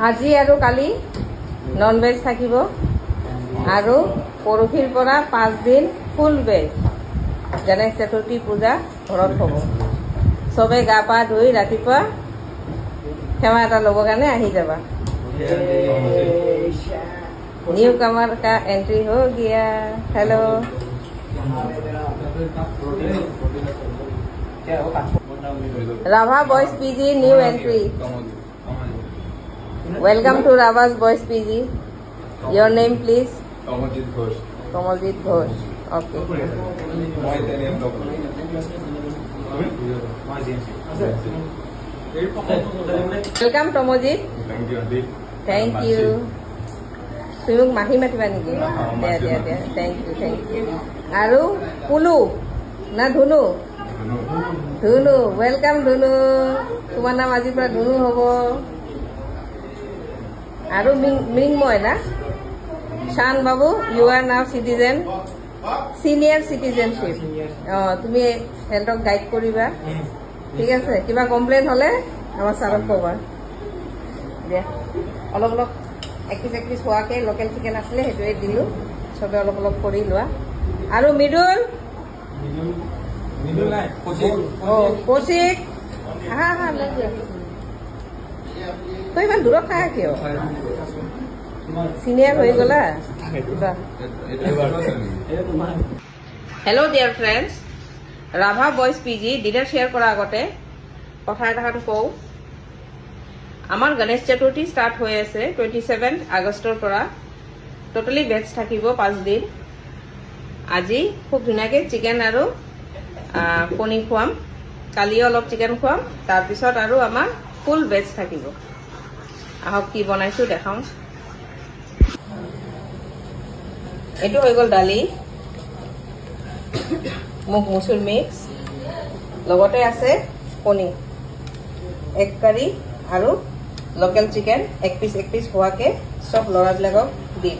আজি আৰু কালি non veg থাকিব আৰু পৰহিৰ পৰা 5 দিন ফুল ভেজ গণেশ চতুৰ্থী পূজা ঘৰত হ'ব। সবে গা পা ধুই ৰাতিপুৱা সেৱা এটা ল'ব কাৰণে আহি যাবা। न्यू कमर का एंट्री हो गया। Hello Rabha boys PG new entry. Welcome to Rabha's boys PG. Your name please? Kamaljit Ghosh. Kamaljit Ghosh, okay. Welcome Tamojit. Thank you. तुम माही मातिबा नेকি? দিয়া দিয়া দিয়া, थैंक यू थैंक यू। আৰু পুলু না ধুনু? ধুনু, वेलकम ধুনু। তোমাৰ নাম আজিৰ পৰা ধুনু হ'ব। আৰু মৃন্ময় না? শান বাবু, ইউ আৰ নাও সিটিজেন, সিনিয়ৰ সিটিজেনশিপ। তুমি হেল্থক গাইড কৰিবা, ঠিক আছে? কিবা কমপ্লেইন হলে আমাৰ ছাৰক ক'বা। দিয়া অলপ অলপ একপিচ একপিচ হোৱাকে লোকেল চিকেন আছিলে সেইটোৱে দিলোঁ। চবে অলপ অলপ কৰি লোৱা। আৰু মৃদুল, কৌশিক, হা হা লৈ যোৱা। তই ইমান দূৰত থাকা কিয়? চিনিয়ৰ হৈ গলা। Hello' dear friends, Rabha boys PG dinner share কৰাৰ আগতে কথা এটা কওঁ। আমাৰ গণেশ চতুৰ্থী ষ্টাৰ্ট হৈ আছে 27 আগষ্টৰ পৰা। টোটেলি ভেজ থাকিব 5 দিন। আজি খুব ধুনীয়াকৈ চিকেন আৰু কণী খুৱাম। কালিও অলপ চিকেন খুৱাম। তাৰপিছত আৰু আমাৰ ফুল ভেজ থাকিব। আহক কি বনাইছো দেখাওঁ। এইটো হৈ গ'ল দালি, মুগ মচুৰ মিক্স, লগতে আছে কণী, এগ কাৰী আৰু লোকেল চিকেন এক পিচ হোৱাকে চব ল'ৰাবিলাকক দিম।